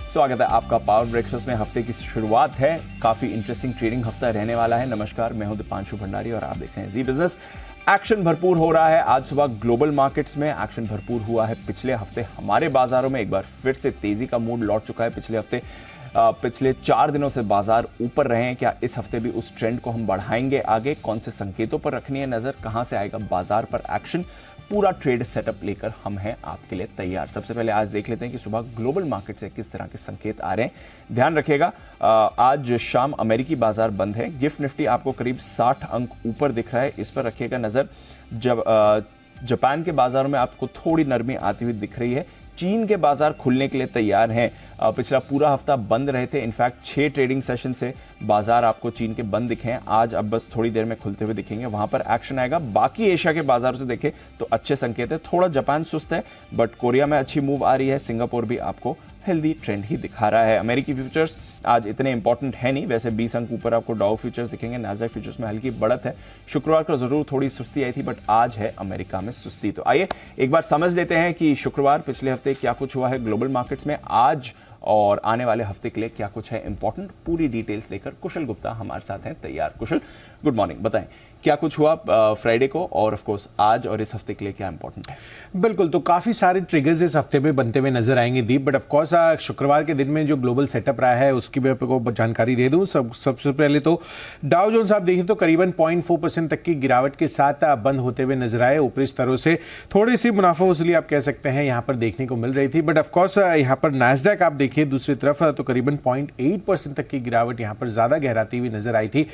स्वागत है आपका पावर ब्रेकफास्ट में। हफ्ते की शुरुआत है, काफी इंटरेस्टिंग ट्रेडिंग हफ्ता रहने वाला है। नमस्कार, मैं हूं दीपांशु भंडारी और आप देख रहे हैं जी बिजनेस। एक्शन भरपूर हो रहा है। आज सुबह ग्लोबल मार्केट्स में एक्शन भरपूर हुआ है। पिछले हफ्ते हमारे बाजारों में एक बार फिर से तेजी का मूड लौट चुका है। पिछले 4 दिनों से बाजार ऊपर रहे हैं। क्या इस हफ्ते भी उस ट्रेंड को हम बढ़ाएंगे आगे? कौन से संकेतों पर रखनी है नजर? कहां से आएगा बाजार पर एक्शन? पूरा ट्रेड सेटअप लेकर हम हैं आपके लिए तैयार। सबसे पहले आज देख लेते हैं कि सुबह ग्लोबल मार्केट से किस तरह के संकेत आ रहे हैं। ध्यान रखिएगा, आज शाम अमेरिकी बाजार बंद है। गिफ्ट निफ्टी आपको करीब 60 अंक ऊपर दिख रहा है, इस पर रखिएगा नजर। जब जापान के बाजारों में आपको थोड़ी नरमी आती हुई दिख रही है। चीन के बाजार खुलने के लिए तैयार हैं। पिछला पूरा हफ्ता बंद रहे थे। इनफैक्ट 6 ट्रेडिंग सेशन से बाजार आपको चीन के बंद दिखे हैं। आज अब बस थोड़ी देर में खुलते हुए दिखेंगे, वहां पर एक्शन आएगा। बाकी एशिया के बाजारों से देखें तो अच्छे संकेत है। थोड़ा जापान सुस्त है, बट कोरिया में अच्छी मूव आ रही है। सिंगापुर भी आपको हेल्दी ट्रेंड ही दिखा रहा है। अमेरिकी फ्यूचर्स आज इतने इंपॉर्टेंट है नहीं, वैसे 20 अंक ऊपर आपको डाउ फ्यूचर्स दिखेंगे। नाज़डैक फ्यूचर्स में हल्की बढ़त है। शुक्रवार को जरूर थोड़ी सुस्ती आई थी, बट आज है अमेरिका में सुस्ती। तो आइए एक बार समझ लेते हैं कि शुक्रवार पिछले हफ्ते क्या कुछ हुआ है ग्लोबल मार्केट्स में, आज और आने वाले हफ्ते के लिए क्या कुछ है इंपॉर्टेंट। पूरी डिटेल्स लेकर कुशल गुप्ता हमारे साथ हैं तैयार। कुशल, गुड मॉर्निंग। बताएं क्या कुछ हुआ फ्राइडे को, और ऑफ कोर्स आज और इस हफ्ते के लिए क्या इंपॉर्टेंट है? बिल्कुल, तो काफी सारे ट्रिगर्स इस हफ्ते में बनते हुए नजर आएंगे दीप, बट ऑफ कोर्स शुक्रवार के दिन में जो ग्लोबल सेटअप रहा है उसकी मैं आपको जानकारी दे दूं। सबसे पहले तो डाउ जोन्स आप देखें तो करीबन 0.4% तक की गिरावट के साथ बंद होते हुए नजर आए। ऊपरी स्तरों से थोड़ी सी मुनाफा वसूली आप कह सकते हैं यहाँ पर देखने को मिल रही थी, बट ऑफ कोर्स यहाँ पर नाज़डैक आप देखिए दूसरी तरफ तो करीबन 0.8% तक की गिरावट यहाँ पर ज्यादा गहराती हुई नजर आई थी।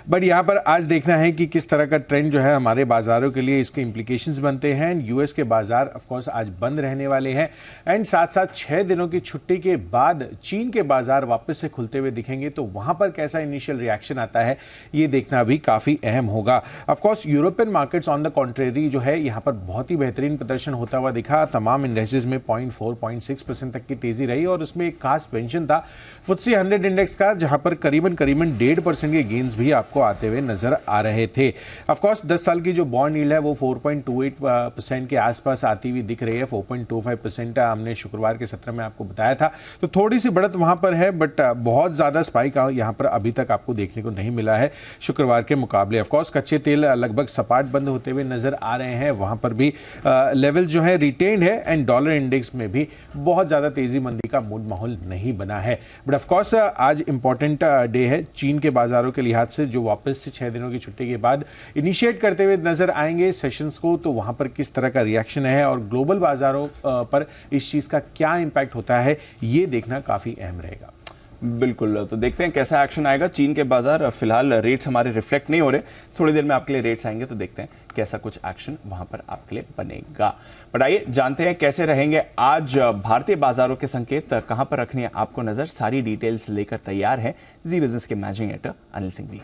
बट यहाँ पर आज देखना है कि किस तरह का ट्रेंड जो है हमारे बाजारों के लिए इसके इंप्लीकेशंस बनते हैं। यूएस के बाजार ऑफ कोर्स आज बंद रहने वाले हैं, एंड साथ साथ 6 दिनों की छुट्टी के बाद चीन के बाजार वापस से खुलते हुए दिखेंगे, तो वहां पर कैसा इनिशियल रिएक्शन आता है ये देखना भी काफी अहम होगा। Of course European markets on the contrary जो है यहाँ पर बहुत ही बेहतरीन प्रदर्शन होता हुआ दिखा। तमाम इंडेक्सेस में 0.4-0.6% तक की तेजी रही, और उसमें एक खास मेंशन था FTSE 100 इंडेक्स का, जहां पर करीबन 1.5% के गेन्स भी आपको आते हुए नजर आ रहे थे। ऑफ कोर्स 10 साल की जो बॉन्ड यील्ड है वो 4.28% के आसपास आती हुई दिख रही है। 4.25% हमने शुक्रवार के सत्र में आपको बताया था, तो थोड़ी सी बढ़त वहां पर है, बट बहुत ज्यादा स्पाइक यहां पर अभी तक आपको देखने को नहीं मिला है शुक्रवार के मुकाबले। ऑफ कोर्स कच्चे तेल लगभग सपाट बंद होते हुए नजर आ रहे हैं, वहां पर भी लेवल जो है रिटेन्ड है, एंड डॉलर इंडेक्स में भी बहुत ज्यादा तेजी मंदी का मूड माहौल नहीं बना है। बट ऑफ कोर्स आज इंपॉर्टेंट डे है चीन के बाजारों के लिहाज से, जो वापस से 6 दिनों की छुट्टी के बाद इनिशिएट करते हुए नजर आएंगे सेशंस को, तो वहां पर किस तरह का रिएक्शन है और ग्लोबल बाजारों पर इस चीज का क्या इंपैक्ट होता है ये देखना काफी अहम रहेगा। बिल्कुल, तो देखते हैं कैसा एक्शन आएगा। चीन के बाजार फिलहाल रेट्स हमारे रिफ्लेक्ट नहीं हो रहे, थोड़ी देर में आपके लिए रेट्स आएंगे तो देखते हैं कैसा कुछ एक्शन वहां पर आपके लिए बनेगा। बट आइए जानते हैं कैसे रहेंगे आज भारतीय बाजारों के संकेत, कहां पर रखनी है आपको नजर। सारी डिटेल्स लेकर तैयार है जी बिजनेस के मैनेजिंग एडिटर अनिल सिंह भी।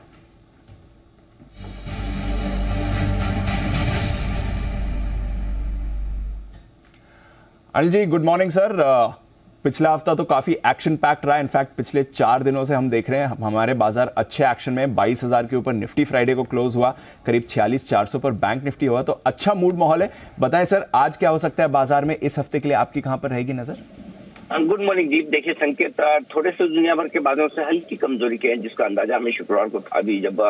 Anil ji, good morning sir. पिछला हफ्ता तो काफी एक्शन पैक्ड रहा। इनफैक्ट पिछले 4 दिनों से हम देख रहे हैं हमारे बाजार अच्छे एक्शन में। 22,000 के ऊपर निफ्टी फ्राइडे को क्लोज हुआ, करीब 46,400 पर बैंक निफ्टी हुआ, तो अच्छा मूड माहौल है। बताएं सर, आज क्या हो सकता है बाजार में? इस हफ्ते के लिए आपकी कहां पर रहेगी नजर? गुड मॉर्निंग दीप। देखिए, संकेत थोड़े से दुनिया भर के बाजारों से हल्की कमजोरी के हैं, जिसका अंदाजा हमें शुक्रवार को था भी। जब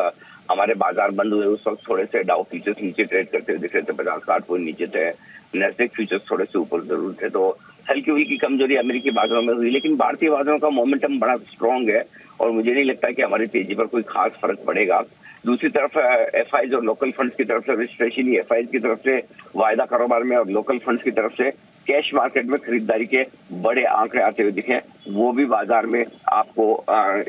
हमारे बाजार बंद हुए उस वक्त थोड़े से डाउ फ्यूचर्स नीचे ट्रेड करते हुए दिख रहे थे, 50-60 पॉइंट नीचे थे। नाज़डैक फ्यूचर्स थोड़े से ऊपर जरूर थे, तो हल्की हुई की कमजोरी अमेरिकी बाजारों में हुई। लेकिन भारतीय बाजारों का मोमेंटम बड़ा स्ट्रांग है, और मुझे नहीं लगता कि हमारी तेजी पर कोई खास फर्क पड़ेगा। दूसरी तरफ एफआईज और लोकल फंड्स की तरफ से, स्पेशली एफआईज की तरफ से वायदा कारोबार में और लोकल फंड्स की तरफ से कैश मार्केट में खरीदारी के बड़े आंकड़े आते हुए दिखे, वो भी बाजार में आपको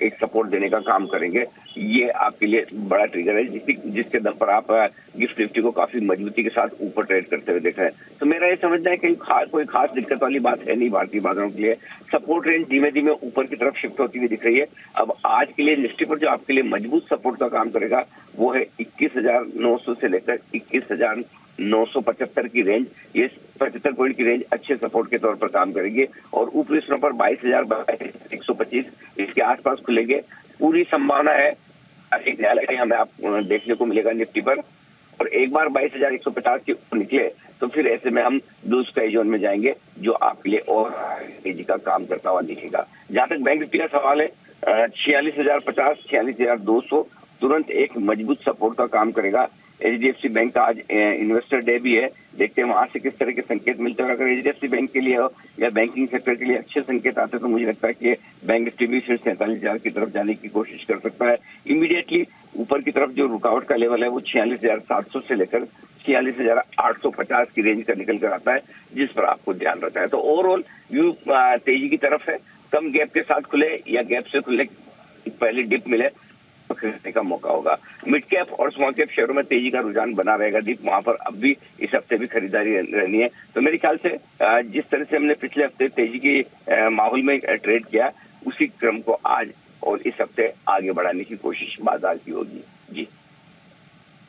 एक सपोर्ट देने का काम करेंगे। ये आपके लिए बड़ा ट्रिगर है, जिसके दम पर आप गिफ्ट निफ्टी को काफी मजबूती के साथ ऊपर ट्रेड करते हुए देख रहे हैं। तो मेरा ये समझना है कि कोई खास दिक्कत वाली बात है नहीं भारतीय बाजारों के लिए। सपोर्ट रेंज धीमे धीमे ऊपर की तरफ शिफ्ट होती हुई दिख रही है। अब आज के लिए निफ्टी पर जो आपके लिए मजबूत सपोर्ट का काम करेगा वो है 21,900 से लेकर 21,975 की रेंज। ये 75 पॉइंट की रेंज अच्छे सपोर्ट के तौर पर काम करेगी, और ऊपरी स्तरों पर 22,125 इसके आसपास खुलेंगे। पूरी संभावना है एक नया हमें आप देखने को मिलेगा निफ्टी पर, और एक बार 22,150 के ऊपर निकले तो फिर ऐसे में हम ब्लू स्काई जोन में जाएंगे, जो आपके लिए और तेजी का काम करता हुआ दिखेगा। जहां तक बैंक निफ्टी का सवाल है, 46,050, 46,200 तुरंत एक मजबूत सपोर्ट का काम करेगा। एचडीएफसी बैंक का आज इन्वेस्टर डे भी है, देखते हैं वहां से किस तरह के संकेत मिलते हैं। अगर एचडीएफसी बैंक के लिए हो या बैंकिंग सेक्टर के लिए अच्छे संकेत आते हैं तो मुझे लगता है कि बैंक निफ्टी भी फिर 47,000 की तरफ जाने की कोशिश कर सकता है। इमीडिएटली ऊपर की तरफ जो रुकावट का लेवल है वो 46,700 से लेकर 46,850 की रेंज का निकल कर आता है, जिस पर आपको ध्यान रखना है। तो ओवरऑल व्यू तेजी की तरफ है। कम गैप के साथ खुले या गैप से खुले, पहले डिप मिले तो खरीदने का मौका होगा। मिड कैप और स्मॉल कैप शेयरों में तेजी का रुझान बना रहेगा दीप, वहां पर अब भी इस हफ्ते भी खरीदारी रहनी है। तो मेरे ख्याल से जिस तरह से हमने पिछले हफ्ते तेजी के माहौल में ट्रेड किया, उसी क्रम को आज और इस हफ्ते आगे बढ़ाने की कोशिश बाजार की होगी जी।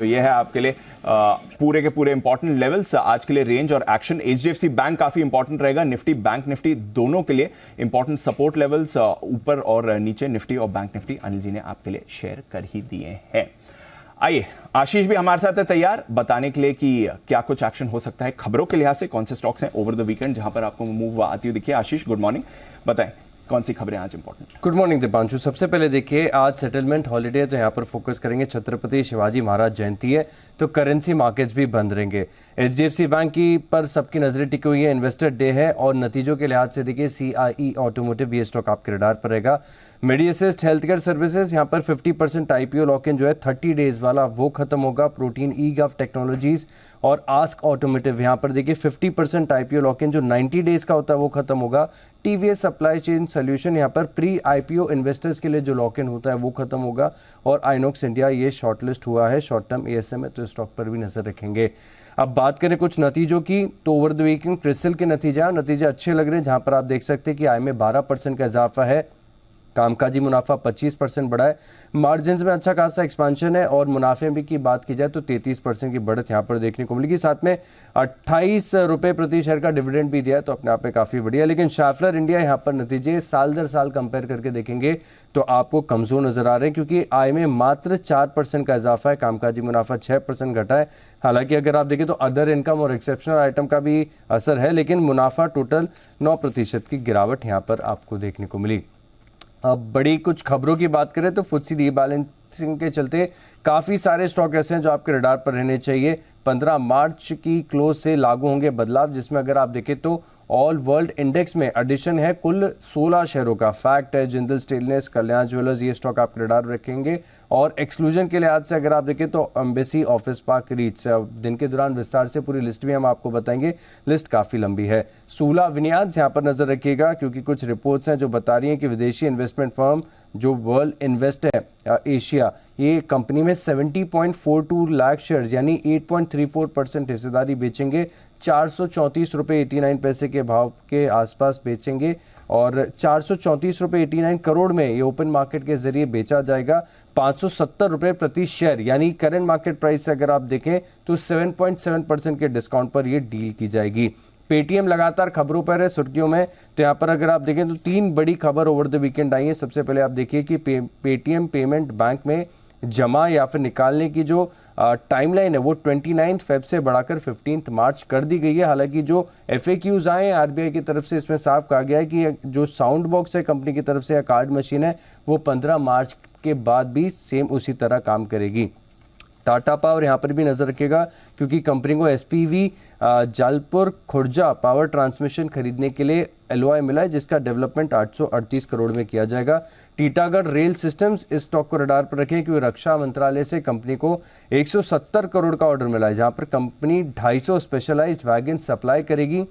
तो ये है आपके लिए पूरे के पूरे इंपॉर्टेंट लेवल्स आज के लिए रेंज और एक्शन। एचडीएफसी बैंक काफी इंपॉर्टेंट रहेगा, निफ्टी बैंक निफ्टी दोनों के लिए इंपॉर्टेंट सपोर्ट लेवल्स ऊपर और नीचे निफ्टी और बैंक निफ्टी अनिल जी ने आपके लिए शेयर कर ही दिए हैं। आइए आशीष भी हमारे साथ है तैयार बताने के लिए कि क्या कुछ एक्शन हो सकता है खबरों के लिहाज से, कौन से स्टॉक्स हैं ओवर द वीकेंड जहां पर आपको मूव आती हुई दिखिए। आशीष गुड मॉर्निंग, बताएं कौन सी खबरें आज इंपॉर्टेंट। Good morning Deepanshu. सबसे पहले देखिए आज सेटलमेंट हॉलीडे, तो यहाँ पर फोकस करेंगे। छत्रपति शिवाजी महाराज जयंती है तो करेंसी मार्केट्स भी बंद रहेंगे। एचडीएफसी बैंक की पर सबकी नजरें टिकी हुई है, इन्वेस्टर डे है और नतीजों के लिहाज से देखिए CIE ऑटोमोटिव ये स्टॉक आपके रडार पर रहेगा। मेडिएसिस्ट हेल्थकेयर सर्विसेज यहाँ पर 50% IPO लॉक इन जो है 30 डेज वाला वो खत्म होगा। प्रोटीन ईगव टेक्नोलॉजीज और आस्क ऑटोमोटिव यहाँ पर देखिए 50% IPO लॉक इन जो 90 डेज का होता है वो खत्म होगा। टीवीएस सप्लाई चेन सोल्यूशन यहाँ पर प्री IPO इन्वेस्टर्स के लिए जो लॉक इन होता है वो खत्म होगा। और आइनॉक्स इंडिया ये शॉर्टलिस्ट हुआ है शॉर्ट टर्म ASM में, तो स्टॉक पर भी नजर रखेंगे। अब बात करें कुछ नतीजों की, तो ओवर द वीकेंड क्रिसिल के नतीजे अच्छे लग रहे हैं, जहां पर आप देख सकते हैं कि आय में 12% का इजाफा है, कामकाजी मुनाफा 25% बढ़ा है, मार्जिन्स में अच्छा खासा एक्सपांशन है और मुनाफे भी की बात की जाए तो 33% की बढ़त यहाँ पर देखने को मिलेगी। साथ में 28 रुपये प्रति शेयर का डिविडेंड भी दिया है, तो अपने आप में काफ़ी बढ़िया। लेकिन शाफलर इंडिया यहाँ पर नतीजे साल दर साल कंपेयर करके देखेंगे तो आपको कमज़ोर नजर आ रहे हैं, क्योंकि आय में मात्र 4% का इजाफा है, कामकाजी मुनाफा 6% घटा है। हालांकि अगर आप देखें तो अदर इनकम और एक्सेप्शनल आइटम का भी असर है, लेकिन मुनाफा टोटल 9% की गिरावट यहाँ पर आपको देखने को मिली। अब बड़ी कुछ खबरों की बात करें तो FTSE रीबैलेंसिंग के चलते काफ़ी सारे स्टॉक ऐसे हैं जो आपके रडार पर रहने चाहिए। 15 मार्च की क्लोज से लागू होंगे बदलाव, जिसमें अगर आप देखें तो ऑल वर्ल्ड इंडेक्स में एडिशन है कुल 16 शेयरों का। फैक्ट है, जिंदल स्टेनलेस, कल्याण ज्वेलर्स ये स्टॉक आप रडार रखेंगे। और एक्सक्लूजन के लिहाज से अगर आप देखें तो एम्बेसी, ऑफिस पार्क, रीट्स। दिन के दौरान विस्तार से पूरी लिस्ट भी हम आपको बताएंगे, लिस्ट काफ़ी लंबी है। सूला विनियाद यहाँ पर नजर रखिएगा, क्योंकि कुछ रिपोर्ट्स हैं जो बता रही हैं कि विदेशी इन्वेस्टमेंट फर्म जो वर्ल्ड इन्वेस्ट है एशिया, ये कंपनी में 70.42 लाख शेयर्स यानी 8.34% हिस्सेदारी बेचेंगे। 434 रुपये 89 पैसे के भाव के आसपास बेचेंगे और 434 रुपये 89 करोड़ में ये ओपन मार्केट के जरिए बेचा जाएगा। 570 रुपये प्रति शेयर यानी करंट मार्केट प्राइस से अगर आप देखें तो 7.7% के डिस्काउंट पर ये डील की जाएगी। पेटीएम लगातार खबरों पर है, सुर्खियों में, तो यहाँ पर अगर आप देखें तो 3 बड़ी खबर ओवर द वीकेंड आई है। सबसे पहले आप देखिए कि पेटीएम पेमेंट बैंक में जमा या फिर निकालने की जो टाइमलाइन है वो 29 फेब से बढ़ाकर 15 मार्च कर दी गई है। हालांकि जो FAQs आए हैं RBI की तरफ से, इसमें साफ कहा गया है कि जो साउंड बॉक्स है कंपनी की तरफ से या कार्ड मशीन है वो 15 मार्च के बाद भी सेम उसी तरह काम करेगी। टाटा पावर यहाँ पर भी नजर रखेगा, क्योंकि कंपनी को SPV Jalpur Khurja power transmission खरीदने के लिए LOI मिला है, जिसका डेवलपमेंट 838 करोड़ में किया जाएगा। टीटागढ़ रेल सिस्टम्स इस स्टॉक को रडार पर रखें, क्योंकि रक्षा मंत्रालय से कंपनी को 170 करोड़ का ऑर्डर मिला है, जहां पर कंपनी 250 स्पेशलाइज्ड वैगन सप्लाई करेगी।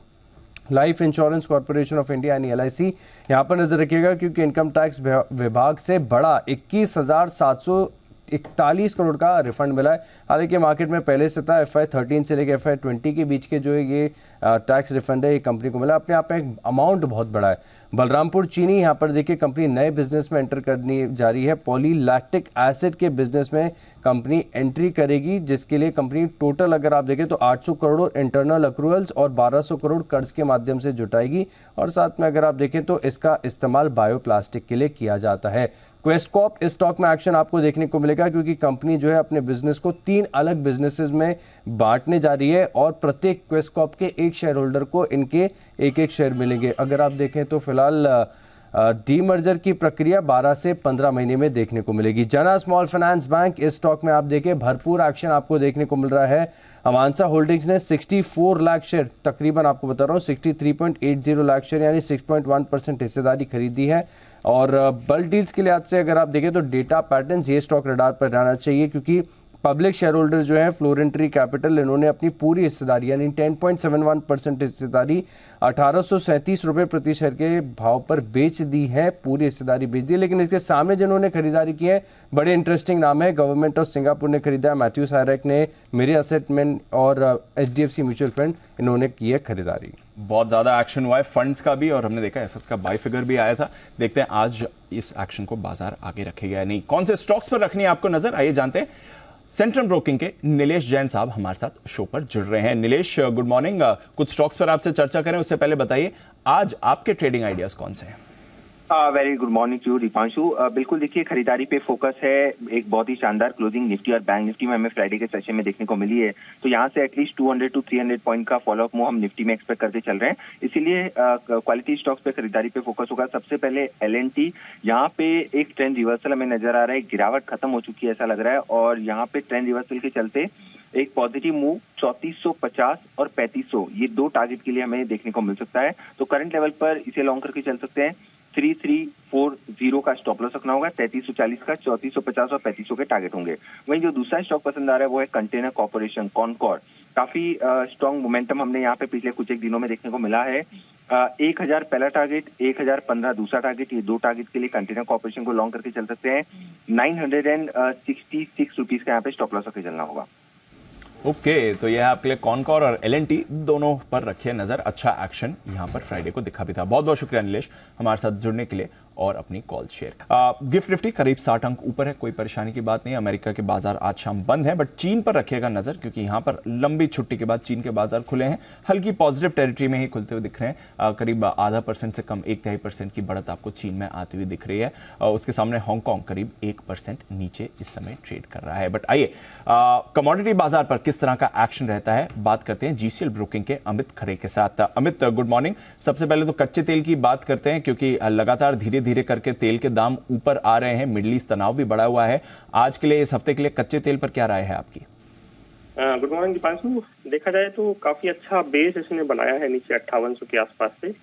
Life insurance corporation of India यानी LIC यहाँ पर नजर रखिएगा, क्योंकि इनकम टैक्स विभाग से बड़ा 21,741 करोड़ का रिफंड मिला है। हालांकि मार्केट में पहले से था FY13 से लेकर FY20 के बीच के जो है ये टैक्स रिफंड है, ये कंपनी को मिला, अपने आप में एक अमाउंट बहुत बड़ा है। बलरामपुर चीनी, यहाँ पर देखिए कंपनी नए बिजनेस में एंटर करनी जा रही है, पॉलीलैक्टिक एसिड के बिजनेस में कंपनी एंट्री करेगी, जिसके लिए कंपनी टोटल अगर आप देखें तो 800 करोड़ इंटरनल अक्रूवल्स और 1200 करोड़ कर्ज के माध्यम से जुटाएगी, और साथ में अगर आप देखें तो इसका इस्तेमाल बायोप्लास्टिक के लिए किया जाता है। क्वेस्टकॉर्प इस स्टॉक में एक्शन आपको देखने को मिलेगा, क्योंकि कंपनी जो है अपने बिजनेस को 3 अलग बिजनेसेस में बांटने जा रही है, और प्रत्येक क्वेस्टकॉर्प के एक शेयर होल्डर को इनके एक एक शेयर मिलेंगे। अगर आप देखें तो फिलहाल डीमर्जर की प्रक्रिया 12 से 15 महीने में देखने को मिलेगी। जना स्मॉल फाइनेंस बैंक, इस स्टॉक में आप देखें भरपूर एक्शन आपको देखने को मिल रहा है। अमांसा होल्डिंग्स ने 64 लाख शेयर, तकरीबन आपको बता रहा हूँ 63.80 लाख शेयर यानी 6.1% हिस्सेदारी खरीदी है। और बल्क डील्स के लिहाज से अगर आप देखें तो डेटा पैटर्न्स, ये स्टॉक रडार पर रहना चाहिए, क्योंकि पब्लिक शेयर होल्डर्स जो है फ्लोरेंट्री कैपिटल, इन्होंने अपनी पूरी हिस्सेदारी यानी 10.71% हिस्सेदारी 1837 रुपये प्रति शेयर के भाव पर बेच दी है, पूरी हिस्सेदारी बेच दी है। लेकिन इसके सामने जिन्होंने खरीदारी की है बड़े इंटरेस्टिंग नाम है, गवर्नमेंट ऑफ सिंगापुर ने खरीदा है, मैथ्यू सायरेक ने, मेरे असेटमेंट और HDFC म्यूचुअल फंड, इन्होंने की है खरीदारी। बहुत ज़्यादा एक्शन हुआ है फंड्स का भी, और हमने देखा एफएस का बाई फिगर भी आया था। देखते हैं आज इस एक्शन को बाजार आगे रखेगा या नहीं। कौन से स्टॉक्स पर रखनी है आपको नजर, आइए जानते हैं। सेंट्रम ब्रोकिंग के नीलेश जैन साहब हमारे साथ शो पर जुड़ रहे हैं। Nilesh, good morning. कुछ स्टॉक्स पर आपसे चर्चा करें उससे पहले बताइए आज आपके ट्रेडिंग आइडियाज कौन से हैं? Very good morning to Deepanshu. बिल्कुल देखिए, खरीदारी पे फोकस है। एक बहुत ही शानदार क्लोजिंग निफ्टी और बैंक निफ्टी में हमें फ्राइडे के सेशन में देखने को मिली है, तो यहाँ से एटलीस्ट 200 to 300 पॉइंट का फॉलोअप मूव हम निफ्टी में एक्सपेक्ट करते चल रहे हैं। इसीलिए क्वालिटी स्टॉक्स पे खरीदारी पे फोकस होगा। सबसे पहले L&T, यहाँ पे एक ट्रेंड रिवर्सल हमें नजर आ रहा है, गिरावट खत्म हो चुकी है ऐसा लग रहा है, और यहाँ पे ट्रेंड रिवर्सल के चलते एक पॉजिटिव मूव 3450 और 3500, ये 2 टारगेट के लिए हमें देखने को मिल सकता है। तो करंट लेवल पर इसे लॉन्ग करके चल सकते हैं। 3340 का स्टॉप लॉस रखना होगा, 3340 का, 3450 और 3500 के टारगेट होंगे। वहीं जो दूसरा स्टॉक पसंद आ रहा है वो है कंटेनर कॉर्पोरेशन, कॉनकॉर। काफी स्ट्रॉन्ग मोमेंटम हमने यहाँ पे पिछले कुछ एक दिनों में देखने को मिला है। 1000 पहला टारगेट, 1015 दूसरा टारगेट, ये 2 टारगेट के लिए कंटेनर कॉर्पोरेशन को लॉन्ग करके चल सकते हैं। 966 रुपीज का यहाँ पे स्टॉप लॉस रखे चलना होगा। ओके, तो यह है आपके लिए कॉनकॉर और L&T, दोनों पर रखिए नजर। अच्छा एक्शन यहां पर फ्राइडे को दिखा भी था। बहुत बहुत शुक्रिया नीलेश हमारे साथ जुड़ने के लिए और अपनी कॉल शेयर। गिफ्ट निफ्टी करीब 60 अंक ऊपर है, कोई परेशानी की बात नहीं। अमेरिका के बाजार आज शाम बंद है, बट चीन पर रखिएगा नजर, क्योंकि यहां पर लंबी छुट्टी के बाद चीन के बाजार खुले हैं, हल्की पॉजिटिव टेरिटरी में ही खुलते हुए दिख रहे हैं। करीब 0.5% से कम 1/3% की बढ़त आपको चीन में आती हुई दिख रही है। उसके सामने हांगकांग करीब 1% नीचे इस समय ट्रेड कर रहा है। बट आइए कमोडिटी बाजार पर किस तरह का एक्शन रहता है बात करते हैं GCL ब्रोकिंग के अमित खरे के साथ। Amit, good morning. सबसे पहले तो कच्चे तेल की बात करते हैं, क्योंकि लगातार धीरे धीरे करके तेल के दाम ऊपर आ रहे हैं, मिडिल ईस्ट तनाव भी बढ़ा हुआ है। आज के लिए, इस हफ्ते के लिए कच्चे तेल पर क्या राय है आपकी? Good morning Deepanshu. देखा जाए तो काफी अच्छा बेस इसने बनाया है, नीचे 5800 के आसपास से,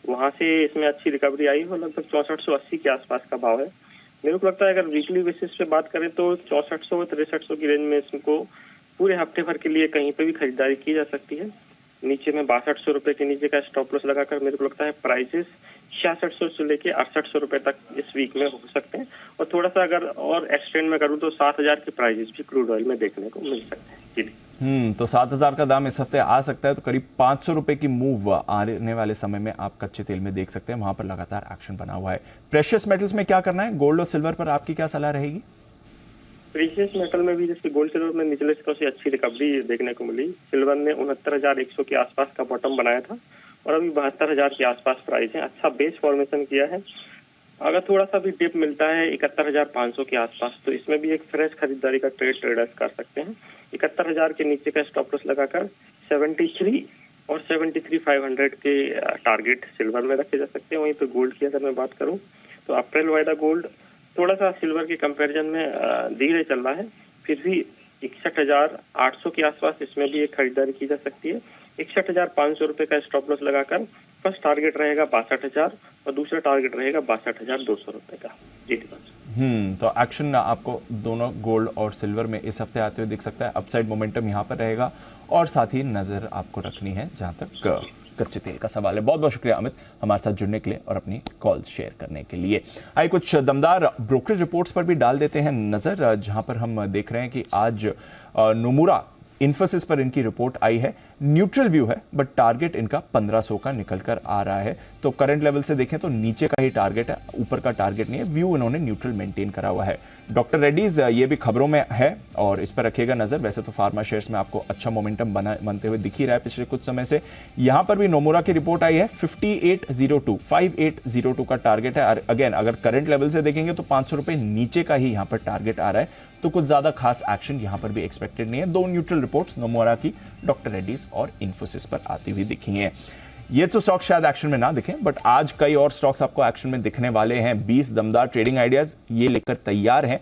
वहां से इसमें अच्छी रिकवरी आई है, लगभग 6480 के आसपास का भाव है। मेरे को लगता है अगर वीकली बेसिस पे बात करें तो 6400 और 6300 की रेंज में इसको पूरे हफ्ते भर के लिए कहीं पे भी खरीदारी की जा सकती है। नीचे में 6200 रुपए के नीचे का स्टॉप लॉस लगाकर मेरे को लगता है प्राइसेस 6600 से लेके 6800 रुपए तक इस वीक में हो सकते हैं। और थोड़ा सा अगर और एक्सटेंड में करूँ तो 7000 के प्राइसेस भी क्रूड ऑयल में देखने को मिल सकते हैं। जी, तो 7000 का दाम इस हफ्ते आ सकता है, तो करीब 500 रुपए की मूव आने वाले समय में आप कच्चे तेल में देख सकते हैं, वहां पर लगातार एक्शन बना हुआ है। प्रेशियस मेटल्स में क्या करना है? गोल्ड और सिल्वर पर आपकी क्या सलाह रहेगी? प्रीशियस मेटल में भी जैसे गोल्ड सिल्वर में निचले स्तरों से अच्छी रिकवरी देखने को मिली। सिल्वर ने 69,100 के आसपास का बॉटम बनाया था और अभी 72,000 के आसपास प्राइस है। अच्छा बेस फॉर्मेशन किया है। अगर थोड़ा सा भी डिप मिलता है 71,500 के आसपास, तो इसमें भी एक फ्रेश खरीदारी का ट्रेडर्स कर सकते हैं। 71,000 के नीचे का स्टॉप लॉस लगाकर 73 और 73,500 के टारगेट सिल्वर में रखे जा सकते हैं। वहीं पर गोल्ड की अगर मैं बात करूँ तो अप्रैल वायदा गोल्ड थोड़ा सा सिल्वर के कंपैरिजन में धीरे चल रहा है, फिर भी 61,800 के आसपास इसमें भी एक खरीदारी की जा सकती है। 61,500 रुपए का स्टॉप लॉस लगाकर फर्स्ट टारगेट रहेगा 62,000 और दूसरा टारगेट रहेगा 62,200 रुपए का। जी तो एक्शन आपको दोनों गोल्ड और सिल्वर में इस हफ्ते आते हुए दिख सकता है। अपसाइड मोमेंटम यहाँ पर रहेगा और साथ ही नजर आपको रखनी है जहां तक कच्चे तेल का सवाल है। बहुत बहुत शुक्रिया अमित हमारे साथ जुड़ने के लिए और अपनी कॉल्स शेयर करने के लिए। आइए कुछ दमदार ब्रोकरेज रिपोर्ट्स पर भी डाल देते हैं नजर, जहां पर हम देख रहे हैं कि आज नोमुरा इन्फोसिस पर इनकी रिपोर्ट आई है। न्यूट्रल व्यू है, बट टारगेट इनका 1500 का निकल कर आ रहा है। तो करंट लेवल से देखें तो नीचे का ही टारगेट है, ऊपर का टारगेट नहीं है। व्यू इन्होंने न्यूट्रल मेंटेन करा हुआ है। डॉक्टर रेड्डीज ये भी खबरों में है और इस पर रखिएगा नजर। वैसे तो फार्मा शेयर्स में आपको अच्छा मोमेंटम बनते हुए दिख ही रहा है पिछले कुछ समय से। यहां पर भी नोमुरा की रिपोर्ट आई है, 5802 का टारगेट है। अगेन अगर करंट लेवल से देखेंगे तो 500 रुपए नीचे का ही यहां पर टारगेट आ रहा है, तो कुछ ज्यादा खास एक्शन यहां पर भी एक्सपेक्टेड नहीं है। दो न्यूट्रल रिपोर्ट्स नोमुरा की डॉक्टर रेड्डीज और इन्फोसिस पर आती हुई दिखी हैं। ये तो स्टॉक शायद एक्शन में ना दिखें, बट आज कई और स्टॉक्स आपको एक्शन में दिखने वाले हैं। 20 दमदार ट्रेडिंग आइडियाज ये लेकर तैयार हैं।